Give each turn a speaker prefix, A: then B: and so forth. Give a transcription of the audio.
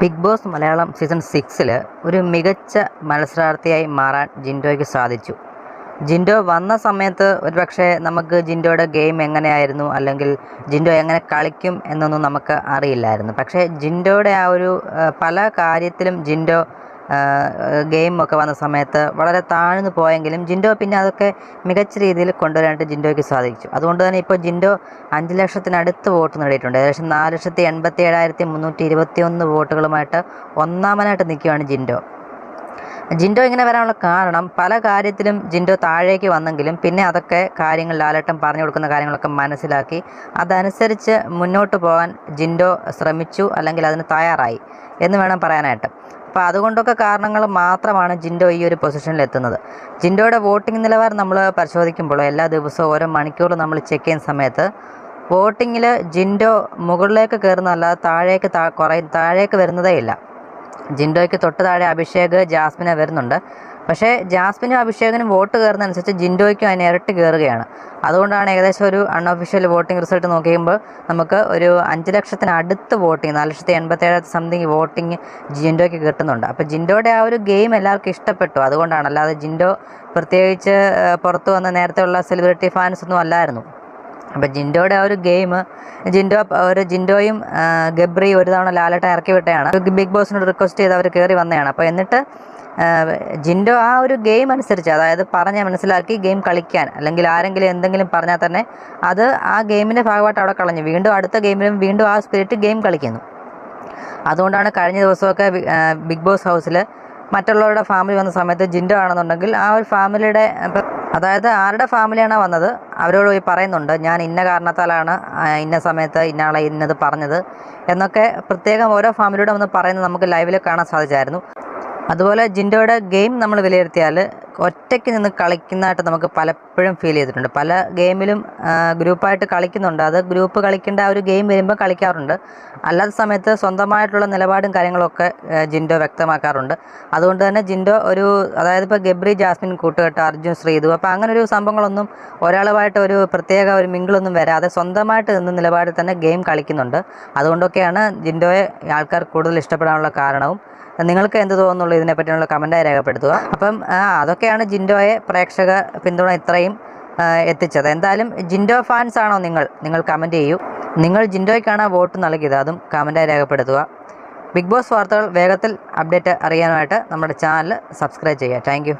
A: Big boss Malayalam season 6-ൽ ഒരു മികച്ച മത്സരാർത്ഥിയായി മാറാൻ ജിൻഡോയ്ക്ക് സാധിച്ചു. ജിൻഡോ വന്ന സമയത്ത് ഒരുപക്ഷെ നമുക്ക് ജിൻഡോയുടെ ഗെയിം എങ്ങനെയായിരുന്നു, അല്ലെങ്കിൽ ജിൻഡോ എങ്ങനെ കളിക്കും എന്നൊന്നും നമുക്ക് അറിയില്ലായിരുന്നു. പക്ഷേ ജിൻഡോയുടെ ആ ഒരു പല കാര്യത്തിലും ജിൻഡോ ഗെയിമൊക്കെ വന്ന സമയത്ത് വളരെ താഴ്ന്നു പോയെങ്കിലും ജിൻഡോ പിന്നെ അതൊക്കെ മികച്ച രീതിയിൽ കൊണ്ടുവരാനായിട്ട് ജിൻഡോയ്ക്ക് സാധിച്ചു. അതുകൊണ്ട് തന്നെ ഇപ്പോൾ ജിൻഡോ 5 ലക്ഷത്തിനടുത്ത് വോട്ട് നേടിയിട്ടുണ്ട്. ഏകദേശം 4,87,321 വോട്ടുകളുമായിട്ട് ഒന്നാമനായിട്ട് നിൽക്കുകയാണ് ജിൻഡോ. ജിൻഡോ ഇങ്ങനെ വരാനുള്ള കാരണം, പല കാര്യത്തിലും ജിൻഡോ താഴേക്ക് വന്നെങ്കിലും പിന്നെ അതൊക്കെ കാര്യങ്ങൾ ലാലേട്ടൻ പറഞ്ഞു കൊടുക്കുന്ന കാര്യങ്ങളൊക്കെ മനസ്സിലാക്കി അതനുസരിച്ച് മുന്നോട്ട് പോകാൻ ജിൻഡോ ശ്രമിച്ചു, അല്ലെങ്കിൽ അതിന് തയ്യാറായി എന്ന് വേണം പറയാനായിട്ട്. അപ്പോൾ അതുകൊണ്ടൊക്കെ കാരണങ്ങൾ മാത്രമാണ് ജിൻഡോ ഈ ഒരു പൊസിഷനിൽ എത്തുന്നത്. ജിൻഡോയുടെ വോട്ടിംഗ് നിലവാരം നമ്മൾ പരിശോധിക്കുമ്പോൾ എല്ലാ ദിവസവും ഓരോ മണിക്കൂർ നമ്മൾ ചെക്ക് ചെയ്യുന്ന സമയത്ത് വോട്ടിങ്ങിൽ ജിൻഡോ മുകളിലേക്ക് കയറുന്നതല്ലാതെ താഴേക്ക് വരുന്നതേ ഇല്ല. ജിൻഡോയ്ക്ക് തൊട്ട് താഴെ അഭിഷേക്, ജാസ്മിന് വരുന്നുണ്ട്. പക്ഷേ ജാസ്മിനും അഭിഷേകിനും വോട്ട് കയറുന്നതനുസരിച്ച് ജിൻഡോയ്ക്കും അതിന് ഇരട്ടി കയറുകയാണ്. അതുകൊണ്ടാണ് ഏകദേശം ഒരു അൺഒഫീഷ്യൽ വോട്ടിംഗ് റിസൾട്ട് നോക്കിയുമ്പോൾ നമുക്ക് ഒരു 5 ലക്ഷത്തിനടുത്ത് വോട്ടിംഗ്, 4,87,000 സംതിങ് വോട്ടിംഗ് ജിൻഡോയ്ക്ക് കിട്ടുന്നുണ്ട്. അപ്പോൾ ജിൻഡോയുടെ ആ ഒരു ഗെയിം എല്ലാവർക്കും ഇഷ്ടപ്പെട്ടു. അതുകൊണ്ടാണ്, അല്ലാതെ ജിൻഡോ പ്രത്യേകിച്ച് പുറത്തു വന്ന നേരത്തെ ഉള്ള സെലിബ്രിറ്റി ഫാൻസ് ഒന്നും അല്ലായിരുന്നു. അപ്പോൾ ജിൻഡോയുടെ ആ ഒരു ഗെയിം, ജിൻഡോയും ഗബ്രി ഒരു തവണ ലാലേട്ടൻ ഇറക്കി വിട്ടതാണ്. ബിഗ് ബോസിനോട് റിക്വസ്റ്റ് ചെയ്ത് അവർ കയറി വന്നതാണ്. അപ്പോൾ എന്നിട്ട് ജിൻഡോ ആ ഒരു ഗെയിം അനുസരിച്ച്, അതായത് പറഞ്ഞ് മനസ്സിലാക്കി ഗെയിം കളിക്കാൻ, അല്ലെങ്കിൽ ആരെങ്കിലും എന്തെങ്കിലും പറഞ്ഞാൽ തന്നെ അത് ആ ഗെയിമിൻ്റെ ഭാഗമായിട്ട് അവിടെ കളഞ്ഞു വീണ്ടും അടുത്ത ഗെയിമിലും വീണ്ടും ആ സ്പിരിറ്റ് ഗെയിം കളിക്കുന്നു. അതുകൊണ്ടാണ് കഴിഞ്ഞ ദിവസമൊക്കെ ബിഗ് ബോസ് ഹൗസിൽ മറ്റുള്ളവരുടെ ഫാമിലി വന്ന സമയത്ത് ജിൻഡോ ആണെന്നുണ്ടെങ്കിൽ ആ ഒരു ഫാമിലിയുടെ, അതായത് ആരുടെ ഫാമിലിയാണോ വന്നത് അവരോട് പോയി പറയുന്നുണ്ട്, ഞാൻ ഇന്ന കാരണത്താലാണ് ഇന്ന സമയത്ത് ഇന്നയാളെ ഇന്നത് പറഞ്ഞത് എന്നൊക്കെ പ്രത്യേകം ഓരോ ഫാമിലിയോടെ ഒന്ന് പറയുന്നത് നമുക്ക് ലൈവിൽ കാണാൻ സാധിച്ചായിരുന്നു. അതുപോലെ ജിൻഡോയുടെ ഗെയിം നമ്മൾ വിലയിരുത്തിയാൽ ഒറ്റയ്ക്ക് നിന്ന് കളിക്കുന്നതായിട്ട് നമുക്ക് പലപ്പോഴും ഫീൽ ചെയ്തിട്ടുണ്ട്. പല ഗെയിമിലും ഗ്രൂപ്പായിട്ട് കളിക്കുന്നുണ്ട്. അത് ഗ്രൂപ്പ് കളിക്കേണ്ട ആ ഒരു ഗെയിം വരുമ്പോൾ കളിക്കാറുണ്ട്. അല്ലാത്ത സമയത്ത് സ്വന്തമായിട്ടുള്ള നിലപാടും കാര്യങ്ങളൊക്കെ ജിൻഡോ വ്യക്തമാക്കാറുണ്ട്. അതുകൊണ്ട് തന്നെ ജിൻഡോ അതായത് ഇപ്പോൾ ഗബ്രി, ജാസ്മിൻ കൂട്ടുകെട്ട്, അർജുൻ, ശ്രീതു, അപ്പോൾ അങ്ങനെ ഒരു സംഭവങ്ങളൊന്നും ഒരാളുമായിട്ട് ഒരു പ്രത്യേക ഒരു മിങ്കിളൊന്നും വരാതെ സ്വന്തമായിട്ട് നിന്ന് നിലപാടിൽ തന്നെ ഗെയിം കളിക്കുന്നുണ്ട്. അതുകൊണ്ടൊക്കെയാണ് ജിൻഡോയെ ആൾക്കാർ കൂടുതൽ ഇഷ്ടപ്പെടാനുള്ള കാരണവും. നിങ്ങൾക്ക് എന്ത് തോന്നുന്നുള്ളൂ ഇതിനെപ്പറ്റിയുള്ള കമൻറ്റായി രേഖപ്പെടുത്തുക. അപ്പം അതൊക്കെയാണ് ജിൻഡോയെ പ്രേക്ഷക പിന്തുണ ഇത്രയും എത്തിച്ചത്. എന്തായാലും ജിൻഡോ ഫാൻസ് ആണോ നിങ്ങൾ കമൻറ്റ് ചെയ്യൂ. നിങ്ങൾ ജിൻഡോയ്ക്കാണ് വോട്ട് നൽകിയത്, അതും കമൻറ്റായി രേഖപ്പെടുത്തുക. ബിഗ് ബോസ് വാർത്തകൾ വേഗത്തിൽ അപ്ഡേറ്റ് അറിയാനായിട്ട് നമ്മുടെ ചാനൽ സബ്സ്ക്രൈബ് ചെയ്യുക. താങ്ക്